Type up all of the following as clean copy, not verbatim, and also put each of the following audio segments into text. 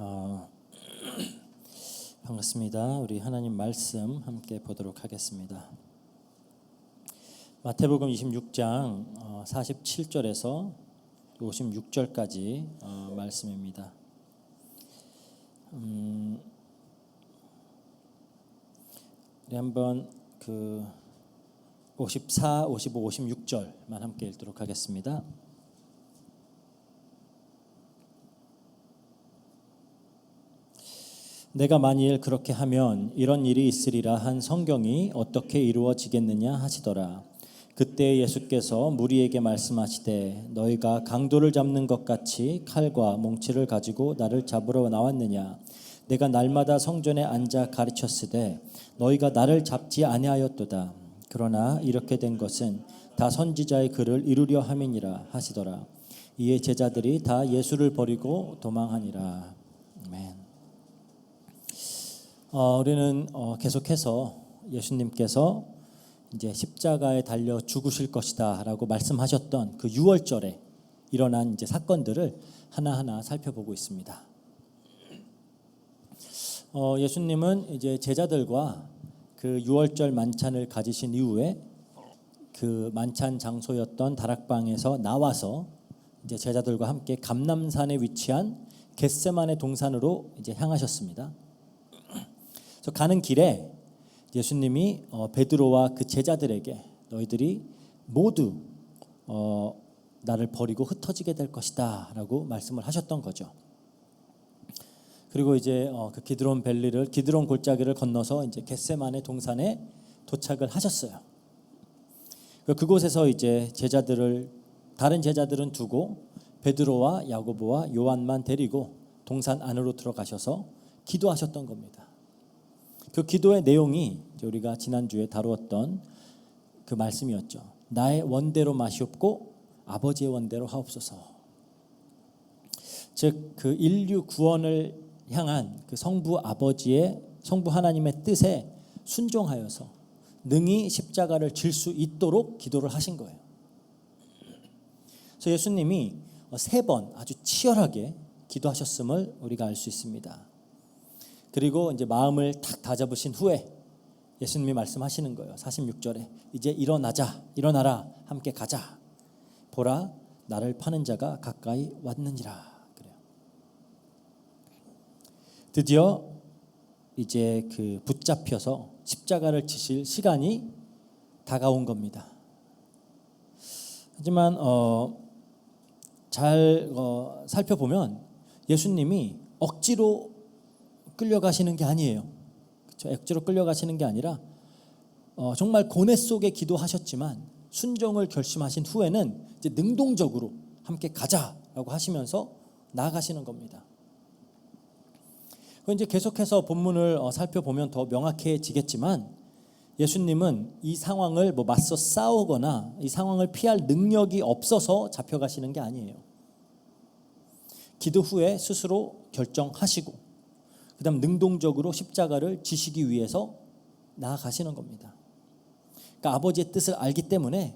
어, 반갑습니다. 우리 하나님 말씀 함께 보도록 하겠습니다. 마태복음 26장 47절에서 56절까지 말씀입니다. 우리 한번 54, 55, 56절만 함께 읽도록 하겠습니다. 내가 만일 그렇게 하면 이런 일이 있으리라 한 성경이 어떻게 이루어지겠느냐 하시더라. 그때 예수께서 무리에게 말씀하시되 너희가 강도를 잡는 것 같이 칼과 몽치를 가지고 나를 잡으러 나왔느냐. 내가 날마다 성전에 앉아 가르쳤으되 너희가 나를 잡지 아니하였도다. 그러나 이렇게 된 것은 다 선지자의 글을 이루려 함이니라 하시더라. 이에 제자들이 다 예수를 버리고 도망하니라. 아멘. 우리는 계속해서 예수님께서 이제 십자가에 달려 죽으실 것이다라고 말씀하셨던 그 6월절에 일어난 이제 사건들을 하나하나 살펴보고 있습니다. 예수님은 이제 제자들과 그 6월절 만찬을 가지신 이후에 그 만찬 장소였던 다락방에서 나와서 이제 제자들과 함께 감람산에 위치한 겟세마네 동산으로 이제 향하셨습니다. 그래서 가는 길에 예수님이 베드로와 그 제자들에게 너희들이 모두 나를 버리고 흩어지게 될 것이다라고 말씀을 하셨던 거죠. 그리고 이제 그 기드론 골짜기를 건너서 이제 겟세마네 동산에 도착을 하셨어요. 그곳에서 이제 다른 제자들은 두고 베드로와 야고보와 요한만 데리고 동산 안으로 들어가셔서 기도하셨던 겁니다. 그 기도의 내용이 우리가 지난주에 다루었던 그 말씀이었죠. 나의 원대로 마시옵고 아버지의 원대로 하옵소서. 즉 그 인류 구원을 향한 그 성부 하나님의 뜻에 순종하여서 능히 십자가를 질 수 있도록 기도를 하신 거예요. 그래서 예수님이 3번 아주 치열하게 기도하셨음을 우리가 알 수 있습니다. 그리고 이제 마음을 탁 다잡으신 후에 예수님이 말씀하시는 거예요. 46절에 이제 일어나라 함께 가자. 보라 나를 파는 자가 가까이 왔느니라. 그래요. 드디어 이제 그 붙잡혀서 십자가를 지실 시간이 다가온 겁니다. 하지만 잘 살펴보면 예수님이 억지로 끌려가시는 게 아니에요. 그렇죠? 억지로 끌려가시는 게 아니라 정말 고뇌 속에 기도하셨지만 순종을 결심하신 후에는 이제 능동적으로 함께 가자라고 하시면서 나아가시는 겁니다. 이제 계속해서 본문을 살펴보면 더 명확해지겠지만 예수님은 이 상황을 맞서 싸우거나 이 상황을 피할 능력이 없어서 잡혀가시는 게 아니에요. 기도 후에 스스로 결정하시고 그다음 능동적으로 십자가를 지시기 위해서 나아가시는 겁니다. 그러니까 아버지의 뜻을 알기 때문에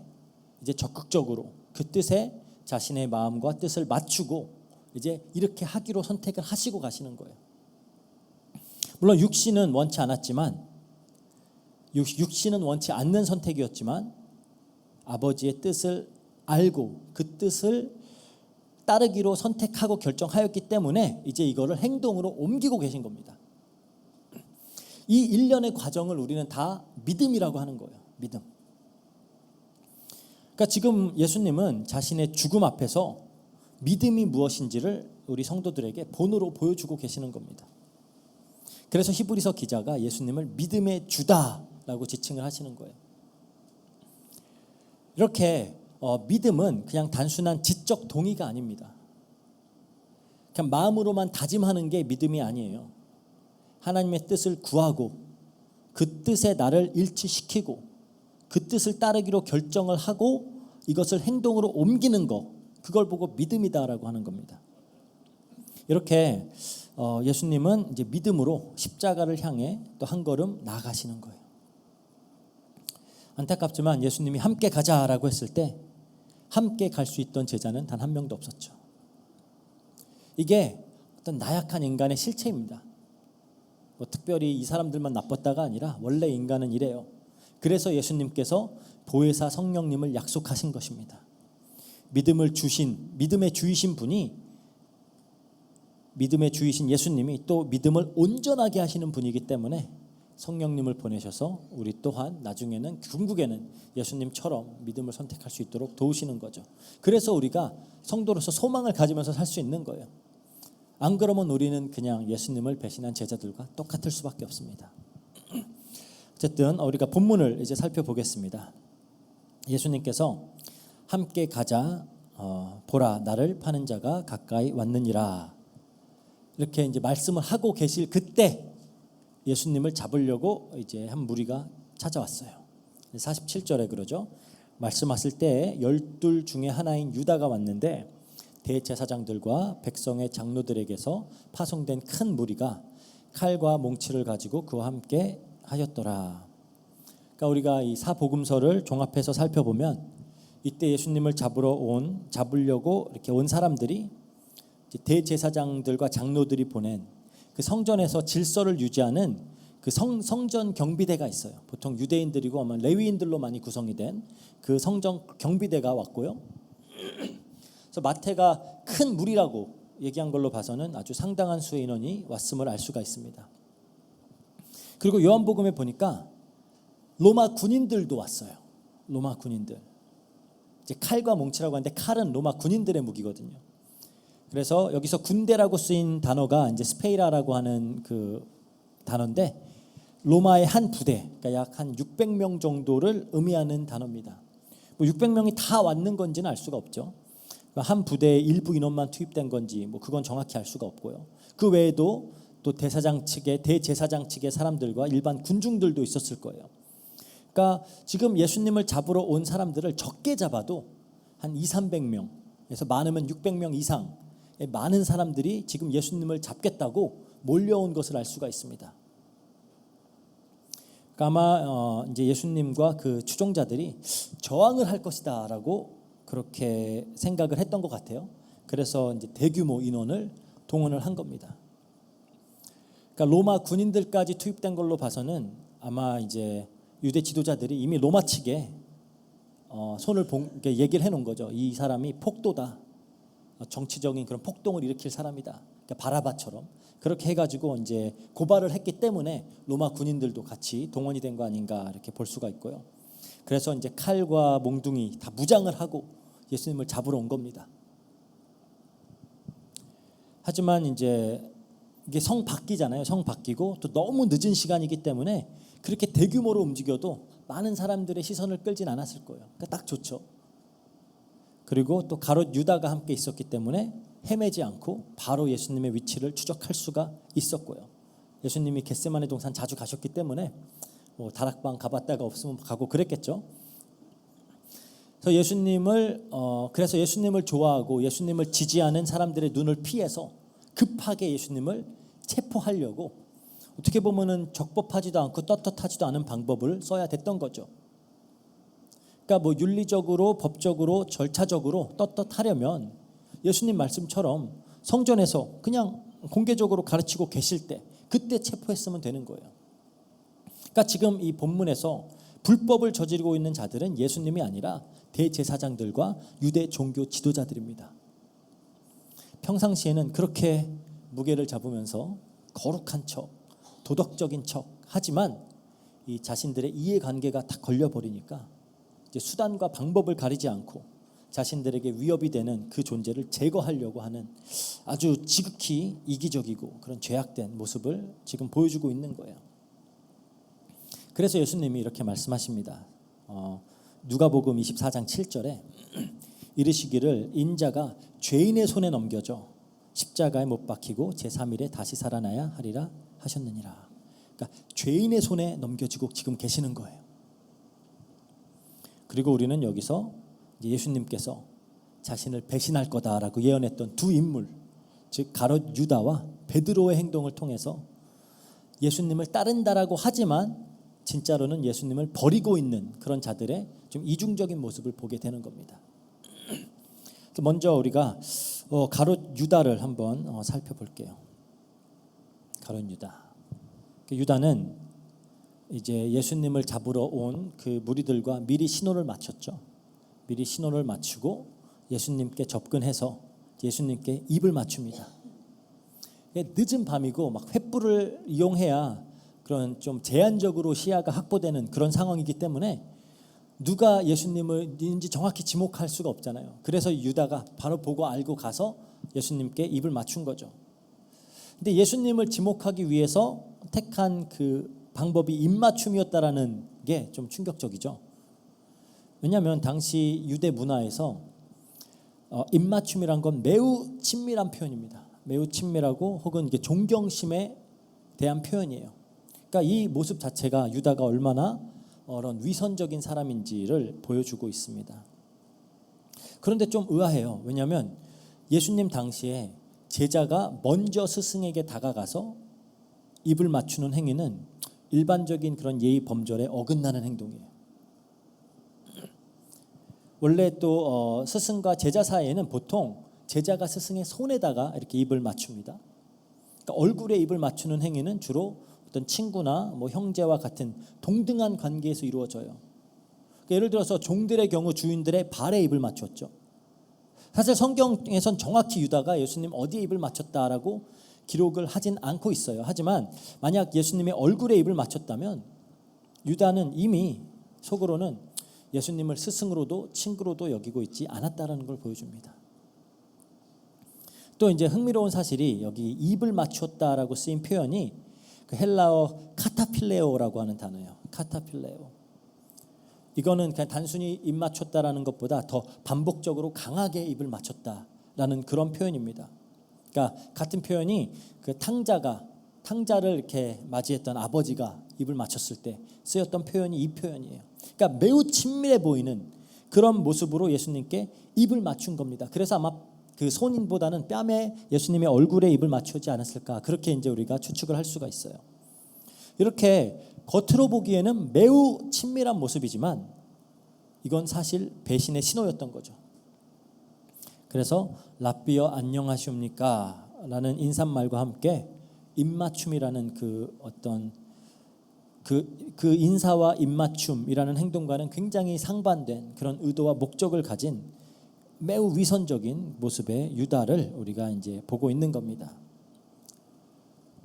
이제 적극적으로 그 뜻에 자신의 마음과 뜻을 맞추고 이제 이렇게 하기로 선택을 하시고 가시는 거예요. 물론 육신은 원치 않는 선택이었지만 아버지의 뜻을 알고 그 뜻을 따르기로 선택하고 결정하였기 때문에 이제 이거를 행동으로 옮기고 계신 겁니다. 이 일련의 과정을 우리는 다 믿음이라고 하는 거예요. 믿음. 그러니까 지금 예수님은 자신의 죽음 앞에서 믿음이 무엇인지를 우리 성도들에게 본으로 보여주고 계시는 겁니다. 그래서 히브리서 기자가 예수님을 믿음의 주다라고 지칭을 하시는 거예요. 이렇게 믿음은 그냥 단순한 지적 동의가 아닙니다. 그냥 마음으로만 다짐하는 게 믿음이 아니에요. 하나님의 뜻을 구하고 그 뜻에 나를 일치시키고 그 뜻을 따르기로 결정을 하고 이것을 행동으로 옮기는 거, 그걸 보고 믿음이다라고 하는 겁니다. 이렇게 예수님은 이제 믿음으로 십자가를 향해 또 한 걸음 나아가시는 거예요. 안타깝지만 예수님이 함께 가자라고 했을 때 함께 갈 수 있던 제자는 단 한 명도 없었죠. 이게 어떤 나약한 인간의 실체입니다. 뭐 특별히 이 사람들만 나빴다가 아니라 원래 인간은 이래요. 그래서 예수님께서 보혜사 성령님을 약속하신 것입니다. 믿음의 주이신 분이, 믿음의 주이신 예수님이 또 믿음을 온전하게 하시는 분이기 때문에 성령님을 보내셔서 우리 또한 나중에는 궁극에는 예수님처럼 믿음을 선택할 수 있도록 도우시는 거죠. 그래서 우리가 성도로서 소망을 가지면서 살 수 있는 거예요. 안 그러면 우리는 그냥 예수님을 배신한 제자들과 똑같을 수밖에 없습니다. 어쨌든 우리가 본문을 이제 살펴보겠습니다. 예수님께서 함께 가자, 보라 나를 파는 자가 가까이 왔느니라, 이렇게 이제 말씀을 하고 계실 그때 예수님을 잡으려고 이제 한 무리가 찾아왔어요. 47절에 그러죠. 말씀하실 때 12 중에 하나인 유다가 왔는데 대제사장들과 백성의 장로들에게서 파송된 큰 무리가 칼과 몽치를 가지고 그와 함께 하였더라. 그러니까 우리가 이 사복음서를 종합해서 살펴보면 이때 예수님을 잡으려고 이렇게 온 사람들이 대제사장들과 장로들이 보낸 그 성전에서 질서를 유지하는 그 성전 경비대가 있어요. 보통 유대인들이고 아마 레위인들로 많이 구성이 된 그 성전 경비대가 왔고요. 그래서 마태가 큰 무리라고 얘기한 걸로 봐서는 아주 상당한 수의 인원이 왔음을 알 수가 있습니다. 그리고 요한복음에 보니까 로마 군인들도 왔어요. 로마 군인들. 이제 칼과 몽치라고 하는데 칼은 로마 군인들의 무기거든요. 그래서 여기서 군대라고 쓰인 단어가 이제 스페이라라고 하는 그 단어인데 로마의 한 부대, 그러니까 약 한 600명 정도를 의미하는 단어입니다. 뭐 600명이 다 왔는 건지는 알 수가 없죠. 한 부대에 일부 인원만 투입된 건지 뭐 그건 정확히 알 수가 없고요. 그 외에도 또 대제사장 측의 사람들과 일반 군중들도 있었을 거예요. 그러니까 지금 예수님을 잡으러 온 사람들을 적게 잡아도 한 200~300명에서 많으면 600명 이상의 많은 사람들이 지금 예수님을 잡겠다고 몰려온 것을 알 수가 있습니다. 그러니까 아마 이제 예수님과 그 추종자들이 저항을 할 것이다라고 그렇게 생각을 했던 것 같아요. 그래서 이제 대규모 인원을 동원을 한 겁니다. 그러니까 로마 군인들까지 투입된 걸로 봐서는 아마 이제 유대 지도자들이 이미 로마 측에 얘기를 해놓은 거죠. 이 사람이 폭도다, 정치적인 그런 폭동을 일으킬 사람이다. 그러니까 바라바처럼 그렇게 해가지고 이제 고발을 했기 때문에 로마 군인들도 같이 동원이 된 거 아닌가 이렇게 볼 수가 있고요. 그래서 이제 칼과 몽둥이 다 무장을 하고 예수님을 잡으러 온 겁니다. 하지만 이제 이게 성 바뀌잖아요. 성 바뀌고 또 너무 늦은 시간이기 때문에 그렇게 대규모로 움직여도 많은 사람들의 시선을 끌진 않았을 거예요. 그러니까 딱 좋죠. 그리고 또 가롯 유다가 함께 있었기 때문에 헤매지 않고 바로 예수님의 위치를 추적할 수가 있었고요. 예수님이 겟세마네 동산 자주 가셨기 때문에 뭐 다락방 가봤다가 없으면 가고 그랬겠죠. 그래서 예수님을 좋아하고 예수님을 지지하는 사람들의 눈을 피해서 급하게 예수님을 체포하려고 어떻게 보면은 적법하지도 않고 떳떳하지도 않은 방법을 써야 됐던 거죠. 그러니까 뭐 윤리적으로, 법적으로, 절차적으로 떳떳하려면 예수님 말씀처럼 성전에서 그냥 공개적으로 가르치고 계실 때 그때 체포했으면 되는 거예요. 그러니까 지금 이 본문에서 불법을 저지르고 있는 자들은 예수님이 아니라 대제사장들과 유대 종교 지도자들입니다. 평상시에는 그렇게 무게를 잡으면서 거룩한 척, 도덕적인 척 하지만 이 자신들의 이해관계가 다 걸려버리니까 이제 수단과 방법을 가리지 않고 자신들에게 위협이 되는 그 존재를 제거하려고 하는 아주 지극히 이기적이고 그런 죄악된 모습을 지금 보여주고 있는 거예요. 그래서 예수님이 이렇게 말씀하십니다. 누가복음 24장 7절에 이르시기를 인자가 죄인의 손에 넘겨져 십자가에 못 박히고 제3일에 다시 살아나야 하리라 하셨느니라. 그러니까 죄인의 손에 넘겨지고 지금 계시는 거예요. 그리고 우리는 여기서 예수님께서 자신을 배신할 거다라고 예언했던 두 인물, 즉 가롯 유다와 베드로의 행동을 통해서 예수님을 따른다라고 하지만 진짜로는 예수님을 버리고 있는 그런 자들의 좀 이중적인 모습을 보게 되는 겁니다. 먼저 우리가 가롯 유다를 한번 살펴볼게요. 가롯 유다. 유다는 이제 예수님을 잡으러 온 그 무리들과 미리 신호를 맞췄죠. 미리 신호를 맞추고 예수님께 접근해서 예수님께 입을 맞춥니다. 늦은 밤이고 막 횃불을 이용해야 그런 좀 제한적으로 시야가 확보되는 그런 상황이기 때문에 누가 예수님인지 정확히 지목할 수가 없잖아요. 그래서 유다가 바로 보고 알고 가서 예수님께 입을 맞춘 거죠. 근데 예수님을 지목하기 위해서 택한 그 방법이 입맞춤이었다라는 게 좀 충격적이죠. 왜냐하면 당시 유대 문화에서 입맞춤이란 건 매우 친밀한 표현입니다. 매우 친밀하고 혹은 이게 존경심에 대한 표현이에요. 그러니까 이 모습 자체가 유다가 얼마나 그런 위선적인 사람인지를 보여주고 있습니다. 그런데 좀 의아해요. 왜냐하면 예수님 당시에 제자가 먼저 스승에게 다가가서 입을 맞추는 행위는 일반적인 그런 예의 범절에 어긋나는 행동이에요. 원래 또 스승과 제자 사이에는 보통 제자가 스승의 손에다가 이렇게 입을 맞춥니다. 그러니까 얼굴에 입을 맞추는 행위는 주로 어떤 친구나 뭐 형제와 같은 동등한 관계에서 이루어져요. 그러니까 예를 들어서 종들의 경우 주인들의 발에 입을 맞췄죠. 사실 성경에선 정확히 유다가 예수님 어디에 입을 맞췄다라고 기록을 하진 않고 있어요. 하지만 만약 예수님의 얼굴에 입을 맞췄다면 유다는 이미 속으로는 예수님을 스승으로도 친구로도 여기고 있지 않았다라는 걸 보여줍니다. 또 이제 흥미로운 사실이 여기 입을 맞췄다라고 쓰인 표현이 그 헬라어 카타필레오라고 하는 단어예요. 카타필레오. 이거는 그냥 단순히 입 맞췄다라는 것보다 더 반복적으로 강하게 입을 맞췄다라는 그런 표현입니다. 그러니까 같은 표현이 그 탕자를 이렇게 맞이했던 아버지가 입을 맞췄을 때 쓰였던 표현이 이 표현이에요. 그러니까 매우 친밀해 보이는 그런 모습으로 예수님께 입을 맞춘 겁니다. 그래서 아마 그 손인보다는 뺨에 예수님의 얼굴에 입을 맞추지 않았을까, 그렇게 이제 우리가 추측을 할 수가 있어요. 이렇게 겉으로 보기에는 매우 친밀한 모습이지만 이건 사실 배신의 신호였던 거죠. 그래서 랍비여 안녕하시옵니까 라는 인사말과 함께 입맞춤이라는 그 어떤 그 인사와 입맞춤이라는 행동과는 굉장히 상반된 그런 의도와 목적을 가진 매우 위선적인 모습의 유다를 우리가 이제 보고 있는 겁니다.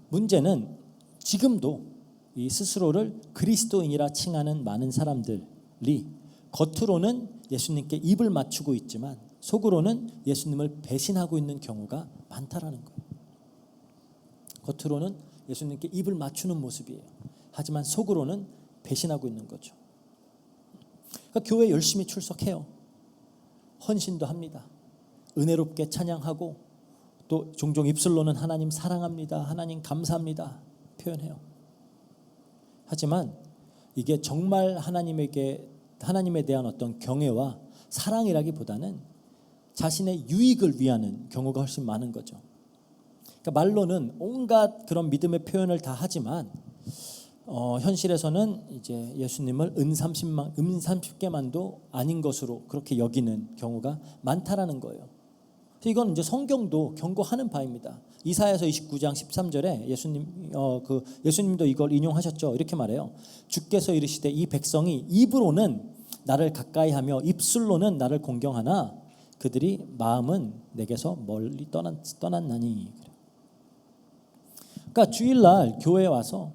문제는 지금도 이 스스로를 그리스도인이라 칭하는 많은 사람들이 겉으로는 예수님께 입을 맞추고 있지만 속으로는 예수님을 배신하고 있는 경우가 많다라는 거예요. 겉으로는 예수님께 입을 맞추는 모습이에요. 하지만 속으로는 배신하고 있는 거죠. 그러니까 교회 열심히 출석해요. 헌신도 합니다. 은혜롭게 찬양하고 또 종종 입술로는 하나님 사랑합니다, 하나님 감사합니다 표현해요. 하지만 이게 정말 하나님에 대한 어떤 경외와 사랑이라기보다는 자신의 유익을 위하는 경우가 훨씬 많은 거죠. 그러니까 말로는 온갖 그런 믿음의 표현을 다 하지만 현실에서는 이제 예수님을 은 30개만도 아닌 것으로 그렇게 여기는 경우가 많다라는 거예요. 이건 이제 성경도 경고하는 바입니다. 이사야서 29장 13절에 예수님도 이걸 인용하셨죠. 이렇게 말해요. 주께서 이르시되 이 백성이 입으로는 나를 가까이하며 입술로는 나를 공경하나 그들이 마음은 내게서 멀리 떠났나니. 그러니까 주일날 교회에 와서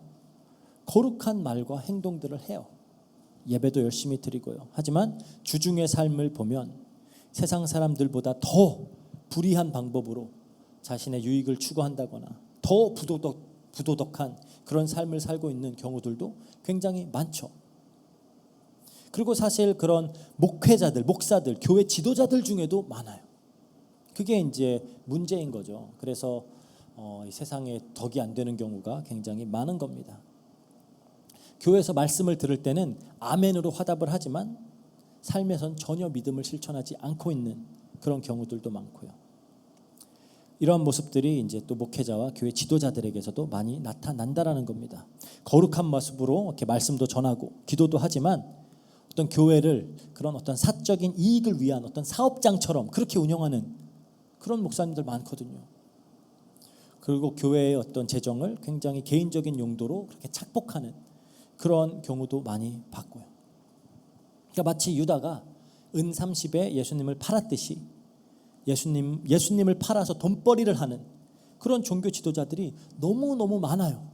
거룩한 말과 행동들을 해요. 예배도 열심히 드리고요. 하지만 주중의 삶을 보면 세상 사람들보다 더 불의한 방법으로 자신의 유익을 추구한다거나 더 부도덕한 그런 삶을 살고 있는 경우들도 굉장히 많죠. 그리고 사실 그런 목회자들, 목사들, 교회 지도자들 중에도 많아요. 그게 이제 문제인 거죠. 그래서 이 세상에 덕이 안 되는 경우가 굉장히 많은 겁니다. 교회에서 말씀을 들을 때는 아멘으로 화답을 하지만 삶에선 전혀 믿음을 실천하지 않고 있는 그런 경우들도 많고요. 이러한 모습들이 이제 또 목회자와 교회 지도자들에게서도 많이 나타난다라는 겁니다. 거룩한 모습으로 이렇게 말씀도 전하고 기도도 하지만 어떤 교회를 그런 어떤 사적인 이익을 위한 어떤 사업장처럼 그렇게 운영하는 그런 목사님들 많거든요. 그리고 교회의 어떤 재정을 굉장히 개인적인 용도로 그렇게 착복하는 그런 경우도 많이 봤고요. 그러니까 마치 유다가 은 30에 예수님을 팔았듯이 예수님을 팔아서 돈벌이를 하는 그런 종교 지도자들이 너무너무 많아요.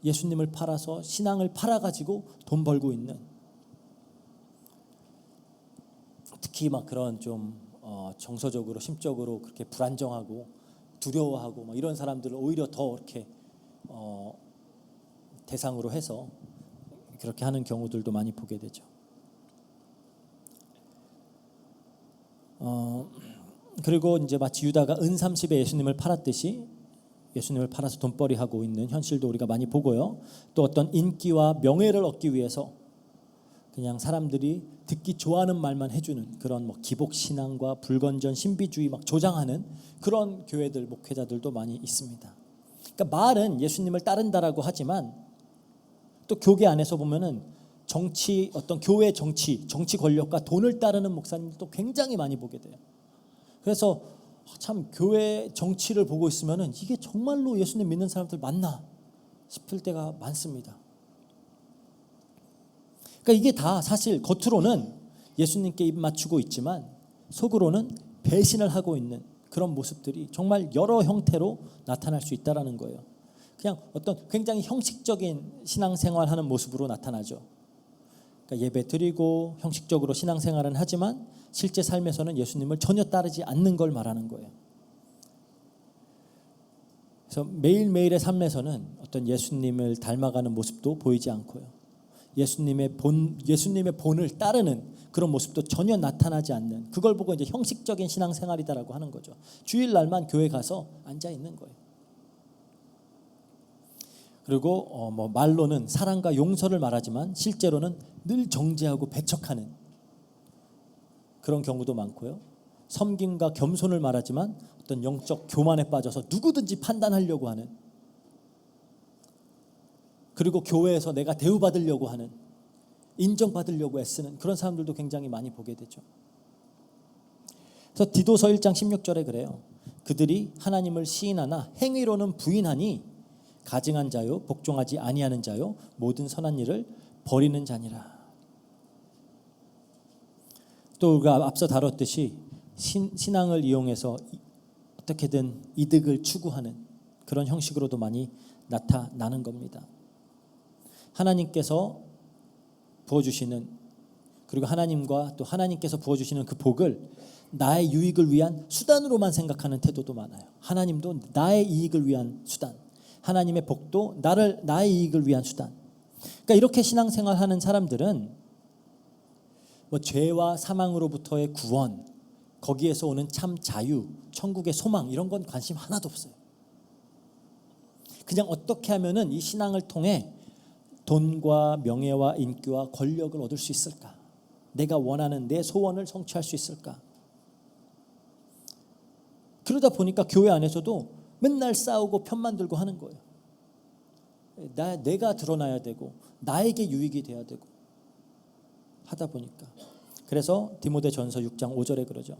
예수님을 팔아서 신앙을 팔아가지고 돈 벌고 있는, 특히 막 그런 좀 정서적으로 심적으로 그렇게 불안정하고 두려워하고 막 이런 사람들을 오히려 더 이렇게 대상으로 해서 그렇게 하는 경우들도 많이 보게 되죠. 그리고 이제 마치 유다가 은 30에 예수님을 팔았듯이 예수님을 팔아서 돈벌이하고 있는 현실도 우리가 많이 보고요. 또 어떤 인기와 명예를 얻기 위해서 그냥 사람들이 듣기 좋아하는 말만 해주는 그런 뭐 기복 신앙과 불건전 신비주의 막 조장하는 그런 교회들 목회자들도 많이 있습니다. 그러니까 말은 예수님을 따른다라고 하지만 또 교계 안에서 보면은 정치, 어떤 교회 정치 권력과 돈을 따르는 목사님들도 굉장히 많이 보게 돼요. 그래서 참 교회 정치를 보고 있으면은 이게 정말로 예수님 믿는 사람들 맞나 싶을 때가 많습니다. 그러니까 이게 다 사실 겉으로는 예수님께 입 맞추고 있지만 속으로는 배신을 하고 있는 그런 모습들이 정말 여러 형태로 나타날 수 있다라는 거예요. 그냥 어떤 굉장히 형식적인 신앙생활하는 모습으로 나타나죠. 그러니까 예배 드리고 형식적으로 신앙생활은 하지만 실제 삶에서는 예수님을 전혀 따르지 않는 걸 말하는 거예요. 그래서 매일매일의 삶에서는 어떤 예수님을 닮아가는 모습도 보이지 않고요. 예수님의 본을 따르는 그런 모습도 전혀 나타나지 않는, 그걸 보고 이제 형식적인 신앙생활이다라고 하는 거죠. 주일날만 교회 가서 앉아 있는 거예요. 그리고 뭐 말로는 사랑과 용서를 말하지만 실제로는 늘 정죄하고 배척하는 그런 경우도 많고요. 섬김과 겸손을 말하지만 어떤 영적 교만에 빠져서 누구든지 판단하려고 하는, 그리고 교회에서 내가 대우받으려고 하는, 인정받으려고 애쓰는 그런 사람들도 굉장히 많이 보게 되죠. 그래서 디도서 1장 16절에 그래요. 그들이 하나님을 시인하나 행위로는 부인하니 가증한 자요 복종하지 아니하는 자요 모든 선한 일을 버리는 자니라. 또 우리가 앞서 다뤘듯이 신앙을 이용해서 어떻게든 이득을 추구하는 그런 형식으로도 많이 나타나는 겁니다. 하나님께서 부어주시는, 그리고 하나님과 또 하나님께서 부어주시는 그 복을 나의 유익을 위한 수단으로만 생각하는 태도도 많아요. 하나님도 나의 이익을 위한 수단, 하나님의 복도 나의 이익을 위한 수단. 그러니까 이렇게 신앙생활하는 사람들은 뭐 죄와 사망으로부터의 구원, 거기에서 오는 참 자유, 천국의 소망 이런 건 관심 하나도 없어요. 그냥 어떻게 하면은 이 신앙을 통해 돈과 명예와 인기와 권력을 얻을 수 있을까? 내가 원하는 내 소원을 성취할 수 있을까? 그러다 보니까 교회 안에서도 맨날 싸우고 편만 들고 하는 거예요. 내가 드러나야 되고 나에게 유익이 돼야 되고 하다 보니까. 그래서 디모데전서 6장 5절에 그러죠.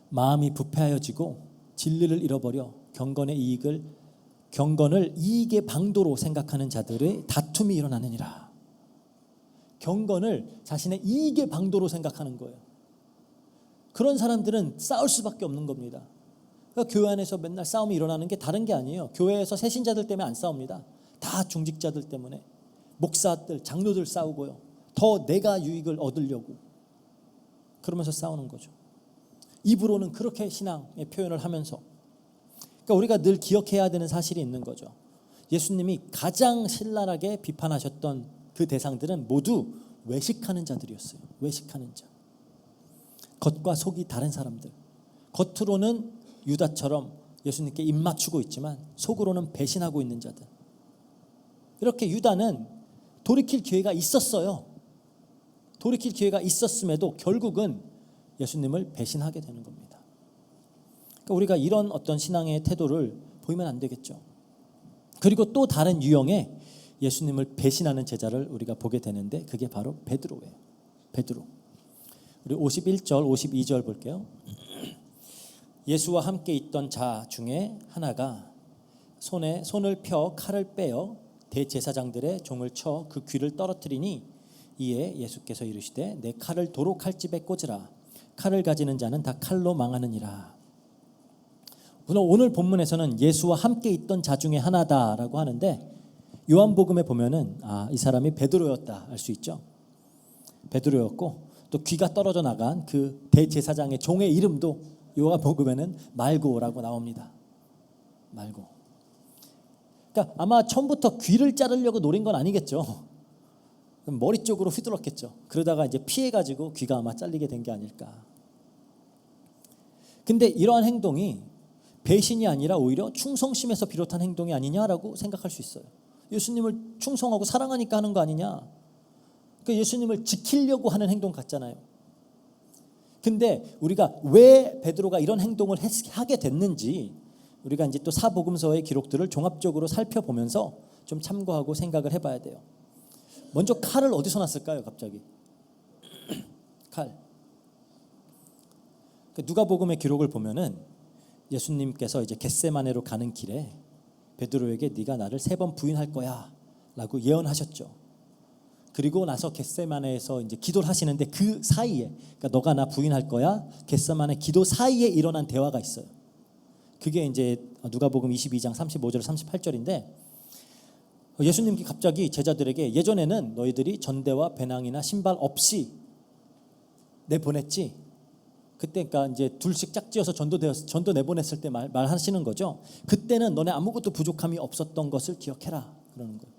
마음이 부패하여지고 진리를 잃어버려 경건을 이익의 방도로 생각하는 자들의 다툼이 일어나느니라. 경건을 자신의 이익의 방도로 생각하는 거예요. 그런 사람들은 싸울 수밖에 없는 겁니다. 그러니까 교회 안에서 맨날 싸움이 일어나는 게 다른 게 아니에요. 교회에서 새신자들 때문에 안 싸웁니다. 다 중직자들 때문에, 목사들, 장로들 싸우고요. 더 내가 유익을 얻으려고 그러면서 싸우는 거죠. 입으로는 그렇게 신앙의 표현을 하면서. 그러니까 우리가 늘 기억해야 되는 사실이 있는 거죠. 예수님이 가장 신랄하게 비판하셨던 그 대상들은 모두 외식하는 자들이었어요. 외식하는 자. 겉과 속이 다른 사람들. 겉으로는 유다처럼 예수님께 입 맞추고 있지만 속으로는 배신하고 있는 자들. 이렇게 유다는 돌이킬 기회가 있었어요. 돌이킬 기회가 있었음에도 결국은 예수님을 배신하게 되는 겁니다. 그러니까 우리가 이런 어떤 신앙의 태도를 보이면 안 되겠죠. 그리고 또 다른 유형의 예수님을 배신하는 제자를 우리가 보게 되는데 그게 바로 베드로예요. 베드로. 우리 51절, 52절 볼게요. 예수와 함께 있던 자 중에 하나가 손을 펴 칼을 빼어 대제사장들의 종을 쳐 그 귀를 떨어뜨리니 이에 예수께서 이르시되 내 칼을 도로 칼집에 꽂으라. 칼을 가지는 자는 다 칼로 망하느니라. 오늘 본문에서는 예수와 함께 있던 자 중에 하나다라고 하는데 요한복음에 보면은 이 사람이 베드로였다 알 수 있죠. 베드로였고 또 귀가 떨어져 나간 그 대제사장의 종의 이름도 요한복음에는 말고라고 나옵니다. 말고. 그러니까 아마 처음부터 귀를 자르려고 노린 건 아니겠죠. 머리 쪽으로 휘둘렀겠죠. 그러다가 이제 피해가지고 귀가 아마 잘리게 된 게 아닐까. 근데 이러한 행동이 배신이 아니라 오히려 충성심에서 비롯한 행동이 아니냐라고 생각할 수 있어요. 예수님을 충성하고 사랑하니까 하는 거 아니냐. 그러니까 예수님을 지키려고 하는 행동 같잖아요. 근데 우리가 왜 베드로가 이런 행동을 하게 됐는지 우리가 이제 또 사복음서의 기록들을 종합적으로 살펴보면서 좀 참고하고 생각을 해봐야 돼요. 먼저 칼을 어디서 났을까요? 갑자기 칼. 누가복음의 기록을 보면은 예수님께서 이제 겟세마네로 가는 길에 베드로에게 네가 나를 3번 부인할 거야라고 예언하셨죠. 그리고 나서 겟세마네에서 이제 기도를 하시는데 그 사이에 그러니까 너가 나 부인할 거야 겟세마네 기도 사이에 일어난 대화가 있어요. 그게 이제 누가복음 22장 35절 38절인데 예수님이 갑자기 제자들에게 예전에는 너희들이 전대와 배낭이나 신발 없이 내보냈지. 그때 그러니까 이제 둘씩 짝지어서 전도 내보냈을 때 말하시는 거죠. 그때는 너네 아무것도 부족함이 없었던 것을 기억해라 그러는 거예요.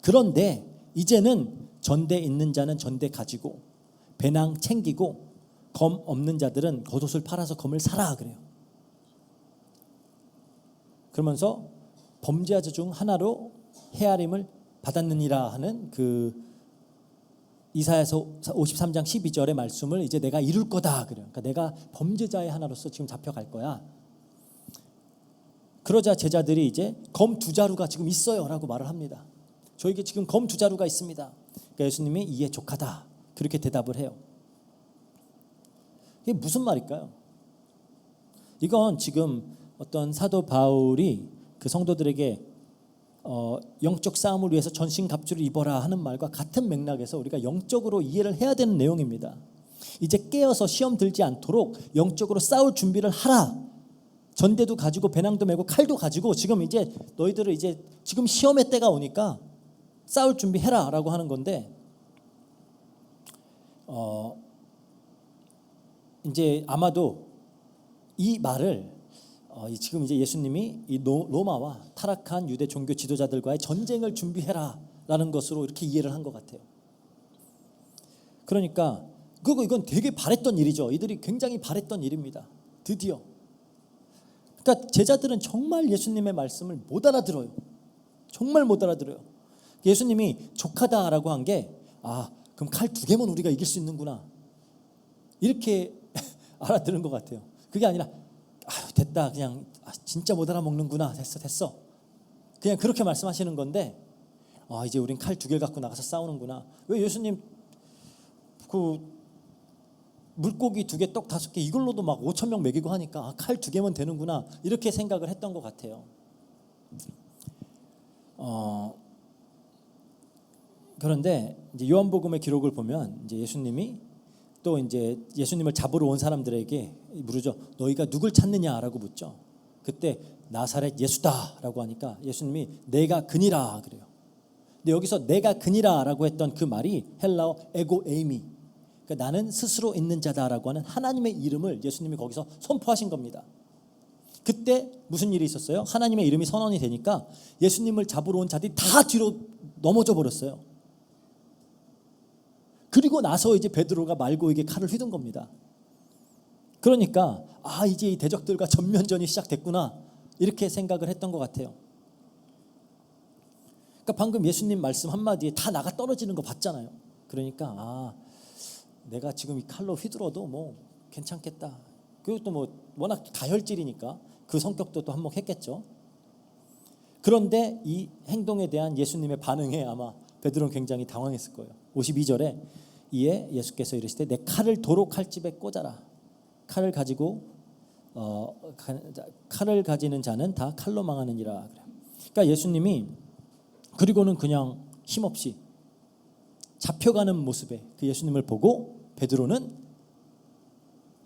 그런데 이제는 전대 있는 자는 전대 가지고 배낭 챙기고 검 없는 자들은 겉옷을 팔아서 검을 사라 그래요. 그러면서 범죄자 중 하나로 헤아림을 받았느니라 하는 그 이사야서 53장 12절의 말씀을 이제 내가 이룰 거다 그래요. 그러니까 내가 범죄자의 하나로서 지금 잡혀갈 거야. 그러자 제자들이 이제 검 2자루가 지금 있어요라고 말을 합니다. 저에게 지금 검 2자루가 있습니다. 그러니까 예수님이 이에 족하다 그렇게 대답을 해요. 이게 무슨 말일까요? 이건 지금 어떤 사도 바울이 그 성도들에게 영적 싸움을 위해서 전신갑주를 입어라 하는 말과 같은 맥락에서 우리가 영적으로 이해를 해야 되는 내용입니다. 이제 깨어서 시험 들지 않도록 영적으로 싸울 준비를 하라. 전대도 가지고 배낭도 메고 칼도 가지고 지금 이제 너희들을 이제 지금 시험의 때가 오니까 싸울 준비해라라고 하는 건데 이제 아마도 이 말을 지금 이제 예수님이 이 로마와 타락한 유대 종교 지도자들과의 전쟁을 준비해라라는 것으로 이렇게 이해를 한 것 같아요. 그러니까 이건 되게 바랬던 일이죠. 이들이 굉장히 바랬던 일입니다. 드디어. 그러니까 제자들은 정말 예수님의 말씀을 못 알아들어요. 정말 못 알아들어요. 예수님이 족하다라고 한 게 그럼 칼 2개면 우리가 이길 수 있는구나 이렇게 알아들은 것 같아요. 그게 아니라 됐다 그냥 진짜 못 알아먹는구나 됐어 그냥 그렇게 말씀하시는 건데 이제 우린 칼 2개를 갖고 나가서 싸우는구나. 왜 예수님 그 물고기 2개 떡 5개 이걸로도 막 5,000명 먹이고 하니까 칼 2개면 되는구나 이렇게 생각을 했던 것 같아요. 그런데 이제 요한복음의 기록을 보면 이제 예수님이 또 이제 예수님을 잡으러 온 사람들에게 물으죠. 너희가 누굴 찾느냐라고 묻죠. 그때 나사렛 예수다라고 하니까 예수님이 내가 그니라 그래요. 근데 여기서 내가 그니라라고 했던 그 말이 헬라어 에고 에이미, 그러니까 나는 스스로 있는 자다라고 하는 하나님의 이름을 예수님이 거기서 선포하신 겁니다. 그때 무슨 일이 있었어요? 하나님의 이름이 선언이 되니까 예수님을 잡으러 온 자들이 다 뒤로 넘어져 버렸어요. 그리고 나서 이제 베드로가 말고에게 칼을 휘둔 겁니다. 그러니까 이제 이 대적들과 전면전이 시작됐구나 이렇게 생각을 했던 것 같아요. 그러니까 방금 예수님 말씀 한마디에 다 나가 떨어지는 거 봤잖아요. 그러니까 내가 지금 이 칼로 휘둘러도 뭐 괜찮겠다. 그리고 또 뭐 워낙 가혈질이니까 그 성격도 또 한몫했겠죠. 그런데 이 행동에 대한 예수님의 반응에 아마 베드로는 굉장히 당황했을 거예요. 52절에 이에 예수께서 이르시되 내 칼을 도로 칼집에 꽂아라. 칼을 가지고 칼을 가지는 자는 다 칼로 망하느니라. 그러니까 예수님이 그리고는 그냥 힘없이 잡혀가는 모습에 그 예수님을 보고 베드로는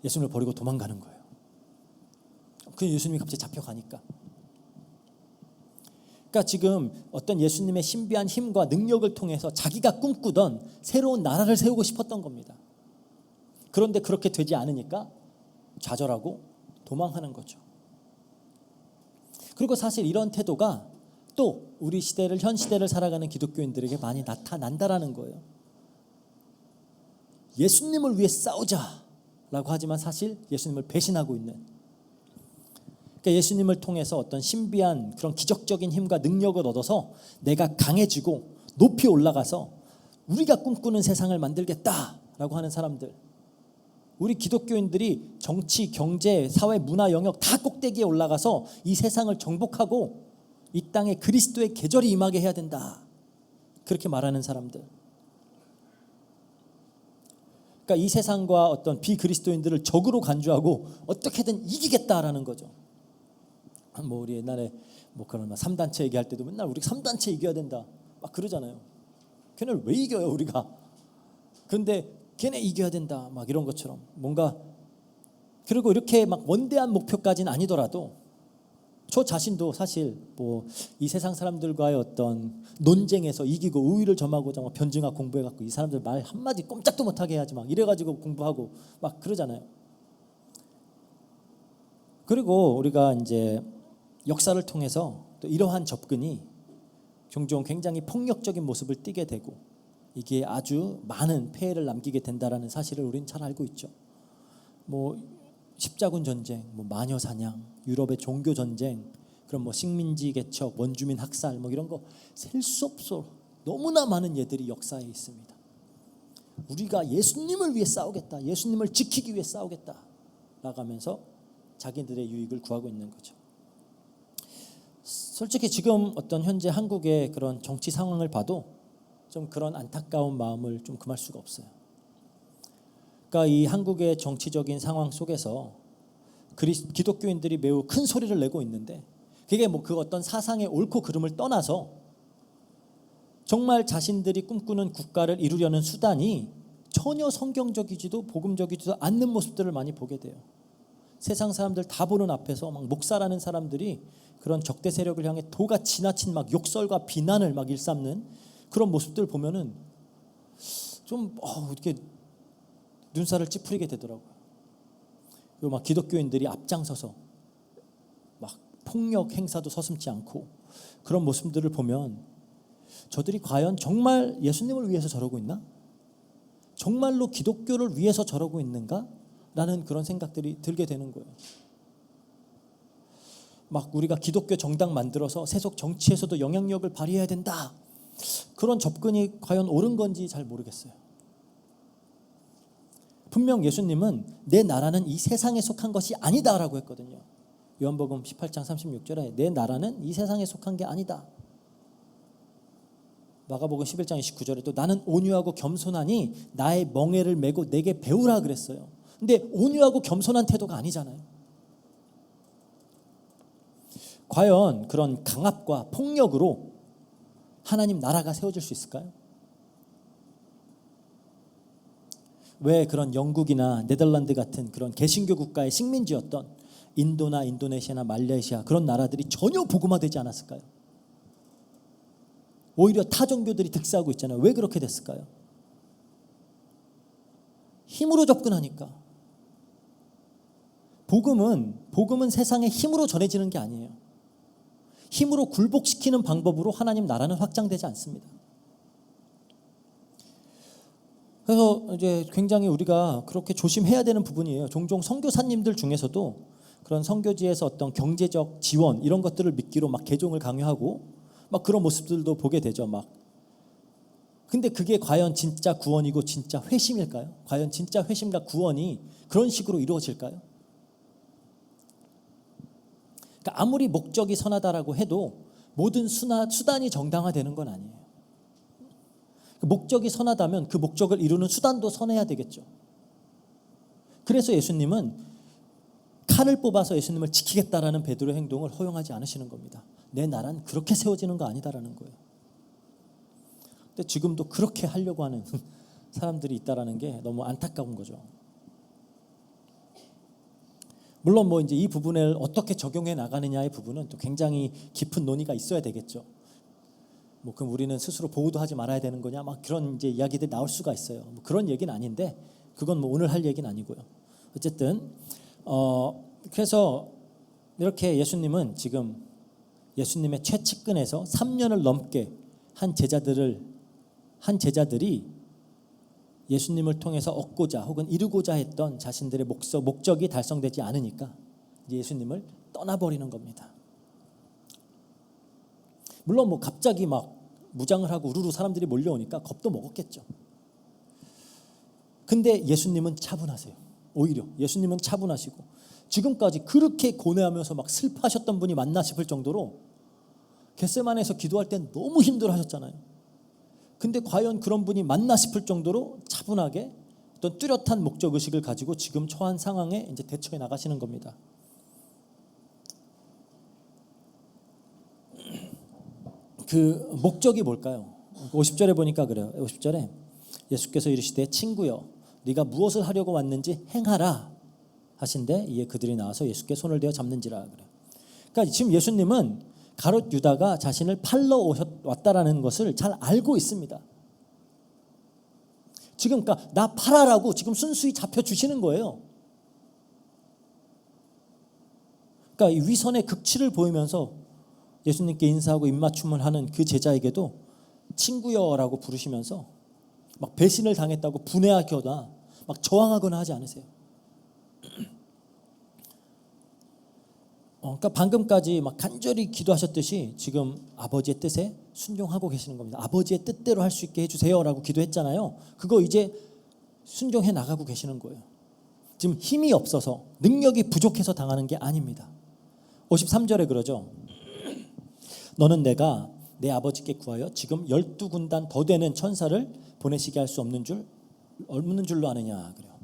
예수님을 버리고 도망가는 거예요. 그 예수님이 갑자기 잡혀가니까. 그러니까 지금 어떤 예수님의 신비한 힘과 능력을 통해서 자기가 꿈꾸던 새로운 나라를 세우고 싶었던 겁니다. 그런데 그렇게 되지 않으니까 좌절하고 도망하는 거죠. 그리고 사실 이런 태도가 또 우리 시대를, 현 시대를 살아가는 기독교인들에게 많이 나타난다라는 거예요. 예수님을 위해 싸우자라고 하지만 사실 예수님을 배신하고 있는, 그러니까 예수님을 통해서 어떤 신비한 그런 기적적인 힘과 능력을 얻어서 내가 강해지고 높이 올라가서 우리가 꿈꾸는 세상을 만들겠다라고 하는 사람들, 우리 기독교인들이 정치, 경제, 사회, 문화 영역 다 꼭대기에 올라가서 이 세상을 정복하고 이 땅에 그리스도의 계절이 임하게 해야 된다, 그렇게 말하는 사람들. 그러니까 이 세상과 어떤 비그리스도인들을 적으로 간주하고 어떻게든 이기겠다라는 거죠. 뭐 우리 옛날에 뭐 그런 3단체 얘기할 때도 맨날 우리 3단체 이겨야 된다 막 그러잖아요. 걔네를 왜 이겨요 우리가? 근데 걔네 이겨야 된다 막 이런 것처럼 뭔가, 그리고 이렇게 막 원대한 목표까지는 아니더라도 저 자신도 사실 뭐 이 세상 사람들과의 어떤 논쟁에서 이기고 우위를 점하고자 막 변증학 공부해갖고 이 사람들 말 한마디 꼼짝도 못하게 해야지 막 이래가지고 공부하고 막 그러잖아요. 그리고 우리가 이제 역사를 통해서 또 이러한 접근이 종종 굉장히 폭력적인 모습을 띠게 되고 이게 아주 많은 폐해를 남기게 된다라는 사실을 우리는 잘 알고 있죠. 뭐 십자군 전쟁, 뭐 마녀 사냥, 유럽의 종교 전쟁, 그럼 뭐 식민지 개척, 원주민 학살, 뭐 이런 거 셀 수 없어 너무나 많은 예들이 역사에 있습니다. 우리가 예수님을 위해 싸우겠다, 예수님을 지키기 위해 싸우겠다 라가면서 자기들의 유익을 구하고 있는 거죠. 솔직히 지금 어떤 현재 한국의 그런 정치 상황을 봐도 좀 그런 안타까운 마음을 좀 금할 수가 없어요. 그러니까 이 한국의 정치적인 상황 속에서 기독교인들이 매우 큰 소리를 내고 있는데, 그게 뭐 그 어떤 사상의 옳고 그름을 떠나서 정말 자신들이 꿈꾸는 국가를 이루려는 수단이 전혀 성경적이지도 복음적이지도 않는 모습들을 많이 보게 돼요. 세상 사람들 다 보는 앞에서 막 목사라는 사람들이 그런 적대 세력을 향해 도가 지나친 막 욕설과 비난을 막 일삼는 그런 모습들 보면은 좀 이렇게 눈살을 찌푸리게 되더라고요. 그리고 막 기독교인들이 앞장서서 막 폭력 행사도 서슴지 않고 그런 모습들을 보면 저들이 과연 정말 예수님을 위해서 저러고 있나? 정말로 기독교를 위해서 저러고 있는가? 라는 그런 생각들이 들게 되는 거예요. 막 우리가 기독교 정당 만들어서 세속 정치에서도 영향력을 발휘해야 된다, 그런 접근이 과연 옳은 건지 잘 모르겠어요. 분명 예수님은 내 나라는 이 세상에 속한 것이 아니다라고 했거든요. 요한복음 18장 36절에 내 나라는 이 세상에 속한 게 아니다. 마가복음 11장 29절에 또 나는 온유하고 겸손하니 나의 멍에를 메고 내게 배우라 그랬어요. 근데 온유하고 겸손한 태도가 아니잖아요. 과연 그런 강압과 폭력으로 하나님 나라가 세워질 수 있을까요? 왜 그런 영국이나 네덜란드 같은 그런 개신교 국가의 식민지였던 인도나 인도네시아나 말레이시아 그런 나라들이 전혀 복음화되지 않았을까요? 오히려 타 종교들이 득세하고 있잖아요. 왜 그렇게 됐을까요? 힘으로 접근하니까. 복음은 세상에 힘으로 전해지는 게 아니에요. 힘으로 굴복시키는 방법으로 하나님 나라는 확장되지 않습니다. 그래서 이제 굉장히 우리가 그렇게 조심해야 되는 부분이에요. 종종 선교사님들 중에서도 그런 선교지에서 어떤 경제적 지원 이런 것들을 미끼로 막 개종을 강요하고 막 그런 모습들도 보게 되죠. 막. 근데 그게 과연 진짜 구원이고 진짜 회심일까요? 과연 진짜 회심과 구원이 그런 식으로 이루어질까요? 그러니까 아무리 목적이 선하다라고 해도 모든 수단이 정당화되는 건 아니에요. 목적이 선하다면 그 목적을 이루는 수단도 선해야 되겠죠. 그래서 예수님은 칼을 뽑아서 예수님을 지키겠다라는 베드로의 행동을 허용하지 않으시는 겁니다. 내 나라는 그렇게 세워지는 거 아니다라는 거예요. 근데 지금도 그렇게 하려고 하는 사람들이 있다라는 게 너무 안타까운 거죠. 물론 뭐 이제 이 부분을 어떻게 적용해 나가느냐의 부분은 또 굉장히 깊은 논의가 있어야 되겠죠. 뭐 그럼 우리는 스스로 보호도 하지 말아야 되는 거냐, 막 그런 이제 이야기들이 나올 수가 있어요. 뭐 그런 얘기는 아닌데 그건 뭐 오늘 할 얘기는 아니고요. 어쨌든 그래서 이렇게 예수님은 지금 예수님의 최측근에서 3년을 넘게 한 제자들이 예수님을 통해서 얻고자 혹은 이루고자 했던 자신들의 목적이 달성되지 않으니까 예수님을 떠나버리는 겁니다. 물론 뭐 갑자기 막 무장을 하고 우르르 사람들이 몰려오니까 겁도 먹었겠죠. 근데 예수님은 차분하세요. 오히려 예수님은 차분하시고 지금까지 그렇게 고뇌하면서 막 슬퍼하셨던 분이 맞나 싶을 정도로 겟세마네에서 기도할 땐 너무 힘들어하셨잖아요. 근데 과연 그런 분이 맞나 싶을 정도로 차분하게 어떤 뚜렷한 목적 의식을 가지고 지금 처한 상황에 이제 대처해 나가시는 겁니다. 그 목적이 뭘까요? 50절에 보니까 그래요. 50절에 예수께서 이르시되 친구여 네가 무엇을 하려고 왔는지 행하라 하신데 이에 그들이 나와서 예수께 손을 대어 잡는지라 그래요. 그러니까 지금 예수님은 가롯 유다가 자신을 팔러 왔다라는 것을 잘 알고 있습니다. 지금 그러니까 나 팔아라고 지금 순수히 잡혀주시는 거예요. 그러니까 이 위선의 극치를 보이면서 예수님께 인사하고 입맞춤을 하는 그 제자에게도 친구여라고 부르시면서 막 배신을 당했다고 분해하거나 막 저항하거나 하지 않으세요. 그러니까 방금까지 막 간절히 기도하셨듯이 지금 아버지의 뜻에 순종하고 계시는 겁니다. 아버지의 뜻대로 할 수 있게 해주세요라고 기도했잖아요. 그거 이제 순종해 나가고 계시는 거예요. 지금 힘이 없어서 능력이 부족해서 당하는 게 아닙니다. 53절에 그러죠. 너는 내가 내 아버지께 구하여 지금 12군단 더 되는 천사를 보내시게 할 수 없는 줄로 아느냐 그래요.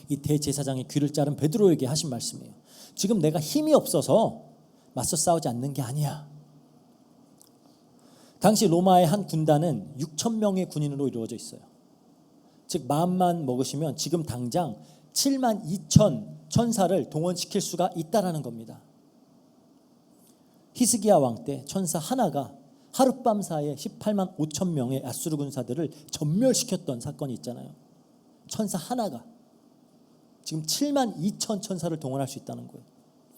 이 대제사장의 귀를 자른 베드로에게 하신 말씀이에요. 지금 내가 힘이 없어서 맞서 싸우지 않는 게 아니야. 당시 로마의 한 군단은 6,000명의 군인으로 이루어져 있어요. 즉 마음만 먹으시면 지금 당장 72,000 천사를 동원시킬 수가 있다라는 겁니다. 히스기야 왕 때 천사 하나가 하룻밤 사이에 18만 5천 명의 아수르 군사들을 전멸시켰던 사건이 있잖아요. 천사 하나가 지금 7만 2천 천사를 동원할 수 있다는 거예요.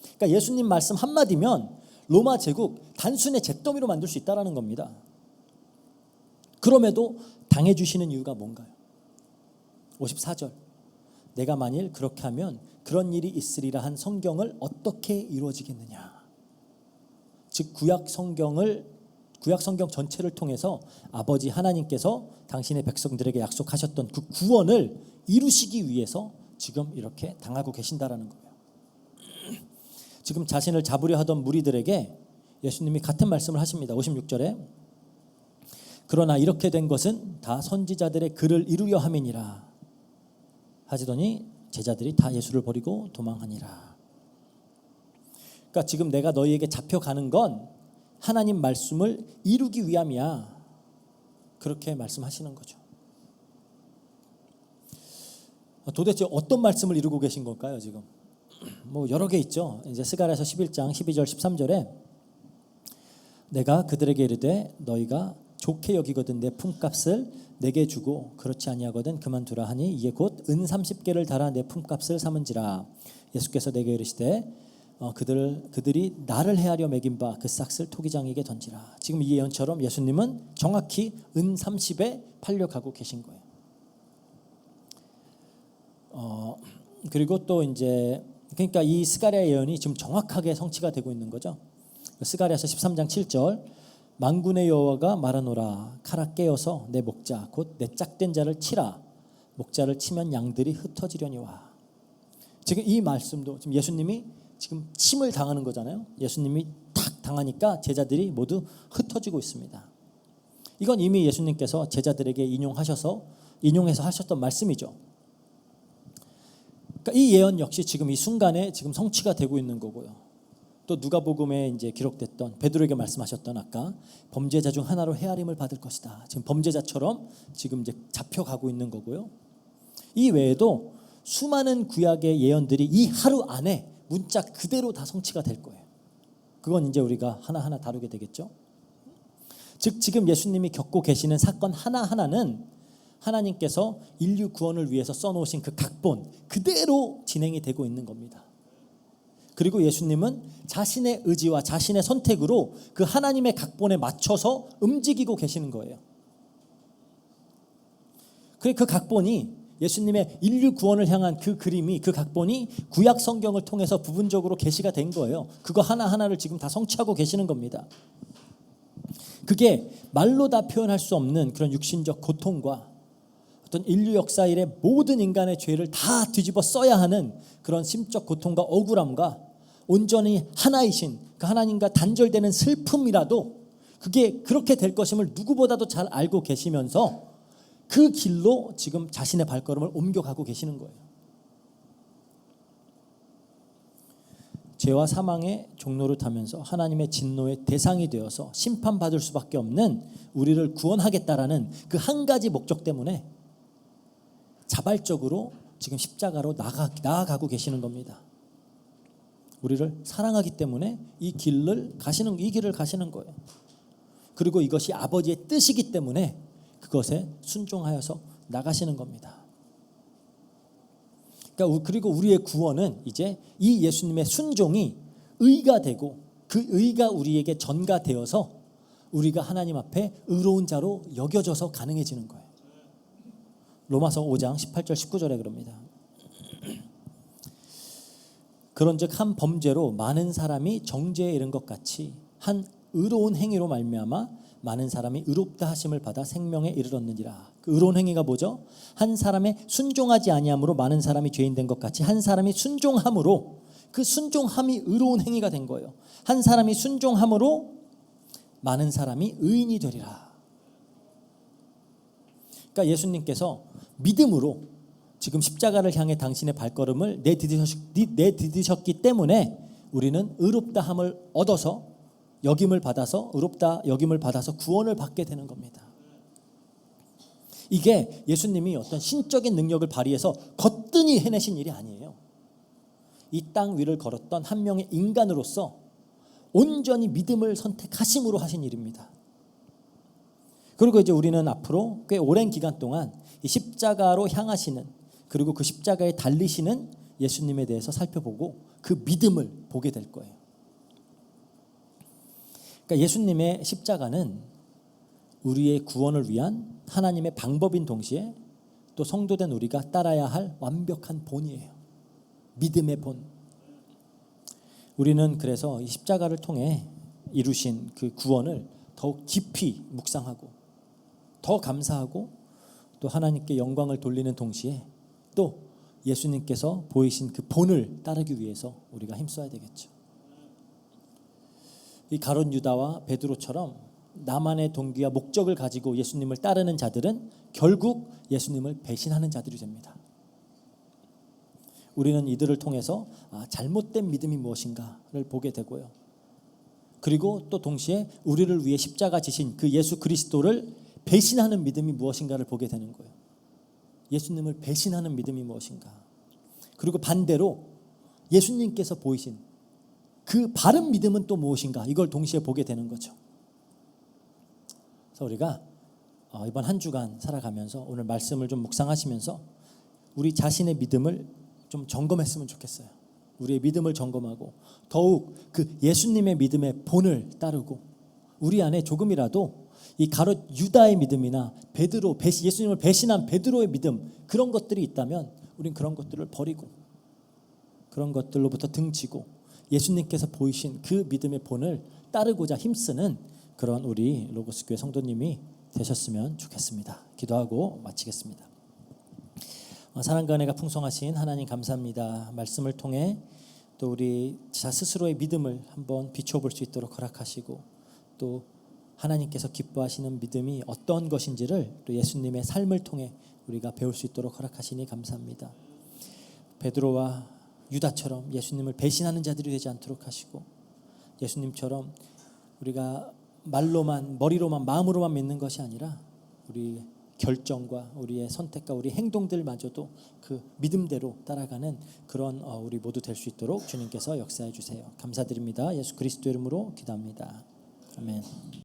그러니까 예수님 말씀 한마디면 로마 제국 단순의 잿더미로 만들 수 있다는 겁니다. 그럼에도 당해주시는 이유가 뭔가요? 54절 내가 만일 그렇게 하면 그런 일이 있으리라 한 성경을 어떻게 이루어지겠느냐. 즉 구약 성경 전체를 통해서 아버지 하나님께서 당신의 백성들에게 약속하셨던 그 구원을 이루시기 위해서 지금 이렇게 당하고 계신다라는 거예요. 지금 자신을 잡으려 하던 무리들에게 예수님이 같은 말씀을 하십니다. 56절에 그러나 이렇게 된 것은 다 선지자들의 글을 이루려 함이니라 하시더니 제자들이 다 예수를 버리고 도망하니라. 그러니까 지금 내가 너희에게 잡혀가는 건 하나님 말씀을 이루기 위함이야. 그렇게 말씀하시는 거죠. 도대체 어떤 말씀을 이루고 계신 걸까요, 지금? 뭐 여러 개 있죠. 이제 스가랴서 11장 12절 13절에 내가 그들에게 이르되 너희가 좋게 여기거든 내 품값을 내게 주고 그렇지 아니하거든 그만두라 하니 이에 곧 은 30개를 달아 내 품값을 삼은지라. 예수께서 내게 이르시되 그들이 나를 해하려 매긴 바 그 싹을 토기장에게 던지라. 지금 이 예언처럼 예수님은 정확히 은 30에 팔려가고 계신 거예요. 그리고 또 이제 그러니까 이 스가랴 예언이 지금 정확하게 성취가 되고 있는 거죠. 스가랴서 13장 7절 만군의 여호와가 말하노라 칼아 깨어서 내 목자 곧 내 짝된 자를 치라. 목자를 치면 양들이 흩어지려니와. 지금 이 말씀도 지금 예수님이 지금 침을 당하는 거잖아요. 예수님이 탁 당하니까 제자들이 모두 흩어지고 있습니다. 이건 이미 예수님께서 제자들에게 인용해서 하셨던 말씀이죠. 그러니까 이 예언 역시 지금 이 순간에 지금 성취가 되고 있는 거고요. 또 누가복음에 이제 기록됐던 베드로에게 말씀하셨던 아까 범죄자 중 하나로 헤아림을 받을 것이다. 지금 범죄자처럼 지금 이제 잡혀가고 있는 거고요. 이 외에도 수많은 구약의 예언들이 이 하루 안에 문자 그대로 다 성취가 될 거예요. 그건 이제 우리가 하나하나 다루게 되겠죠. 즉 지금 예수님이 겪고 계시는 사건 하나하나는 하나님께서 인류 구원을 위해서 써놓으신 그 각본 그대로 진행이 되고 있는 겁니다. 그리고 예수님은 자신의 의지와 자신의 선택으로 그 하나님의 각본에 맞춰서 움직이고 계시는 거예요. 그 각본이 예수님의 인류 구원을 향한 그 그림이 그 각본이 구약 성경을 통해서 부분적으로 계시가 된 거예요. 그거 하나하나를 지금 다 성취하고 계시는 겁니다. 그게 말로 다 표현할 수 없는 그런 육신적 고통과 어떤 인류 역사 일의 모든 인간의 죄를 다 뒤집어 써야 하는 그런 심적 고통과 억울함과 온전히 하나이신 그 하나님과 단절되는 슬픔이라도 그게 그렇게 될 것임을 누구보다도 잘 알고 계시면서 그 길로 지금 자신의 발걸음을 옮겨가고 계시는 거예요. 죄와 사망의 종로를 타면서 하나님의 진노의 대상이 되어서 심판받을 수밖에 없는 우리를 구원하겠다라는 그 한 가지 목적 때문에 자발적으로 지금 십자가로 나아가고 계시는 겁니다. 우리를 사랑하기 때문에 이 길을 가시는 거예요. 그리고 이것이 아버지의 뜻이기 때문에 그것에 순종하여서 나가시는 겁니다. 그리고 우리의 구원은 이제 이 예수님의 순종이 의가 되고 그 의가 우리에게 전가되어서 우리가 하나님 앞에 의로운 자로 여겨져서 가능해지는 거예요. 로마서 5장 18절 19절에 그럽니다. 그런즉 한 범죄로 많은 사람이 정죄에 이른 것 같이 한 의로운 행위로 말미암아 많은 사람이 의롭다 하심을 받아 생명에 이르렀느니라. 그 의로운 행위가 뭐죠? 한 사람의 순종하지 아니함으로 많은 사람이 죄인 된 것 같이 한 사람이 순종함으로 그 순종함이 의로운 행위가 된 거예요. 한 사람이 순종함으로 많은 사람이 의인이 되리라. 그러니까 예수님께서 믿음으로 지금 십자가를 향해 당신의 발걸음을 내디디셨기 때문에 우리는 의롭다함을 얻어서 의롭다 여김을 받아서 구원을 받게 되는 겁니다. 이게 예수님이 어떤 신적인 능력을 발휘해서 거뜬히 해내신 일이 아니에요. 이 땅 위를 걸었던 한 명의 인간으로서 온전히 믿음을 선택하심으로 하신 일입니다. 그리고 이제 우리는 앞으로 꽤 오랜 기간 동안 이 십자가로 향하시는 그리고 그 십자가에 달리시는 예수님에 대해서 살펴보고 그 믿음을 보게 될 거예요. 그러니까 예수님의 십자가는 우리의 구원을 위한 하나님의 방법인 동시에 또 성도된 우리가 따라야 할 완벽한 본이에요. 믿음의 본. 우리는 그래서 이 십자가를 통해 이루신 그 구원을 더욱 깊이 묵상하고 더 감사하고 또 하나님께 영광을 돌리는 동시에 또 예수님께서 보이신 그 본을 따르기 위해서 우리가 힘써야 되겠죠. 이 가룟 유다와 베드로처럼 나만의 동기와 목적을 가지고 예수님을 따르는 자들은 결국 예수님을 배신하는 자들이 됩니다. 우리는 이들을 통해서 잘못된 믿음이 무엇인가를 보게 되고요. 그리고 또 동시에 우리를 위해 십자가 지신 그 예수 그리스도를 배신하는 믿음이 무엇인가를 보게 되는 거예요. 예수님을 배신하는 믿음이 무엇인가. 그리고 반대로 예수님께서 보이신 그 바른 믿음은 또 무엇인가, 이걸 동시에 보게 되는 거죠. 그래서 우리가 이번 한 주간 살아가면서 오늘 말씀을 좀 묵상하시면서 우리 자신의 믿음을 좀 점검했으면 좋겠어요. 우리의 믿음을 점검하고 더욱 그 예수님의 믿음의 본을 따르고 우리 안에 조금이라도 이 가룟 유다의 믿음이나 예수님을 배신한 베드로의 믿음, 그런 것들이 있다면 우린 그런 것들을 버리고 그런 것들로부터 등지고 예수님께서 보이신 그 믿음의 본을 따르고자 힘쓰는 그런 우리 로고스 교회 성도님이 되셨으면 좋겠습니다. 기도하고 마치겠습니다. 사랑과 은혜가 풍성하신 하나님 감사합니다. 말씀을 통해 또 우리 스스로의 믿음을 한번 비춰볼 수 있도록 허락하시고 또 하나님께서 기뻐하시는 믿음이 어떤 것인지를 또 예수님의 삶을 통해 우리가 배울 수 있도록 허락하시니 감사합니다. 베드로와 유다처럼 예수님을 배신하는 자들이 되지 않도록 하시고, 예수님처럼 우리가 말로만, 머리로만, 마음으로만 믿는 것이 아니라 우리 결정과 우리의 선택과 우리 행동들마저도 그 믿음대로 따라가는 그런 우리 모두 될 수 있도록 주님께서 역사해 주세요. 감사드립니다. 예수 그리스도 이름으로 기도합니다. 아멘.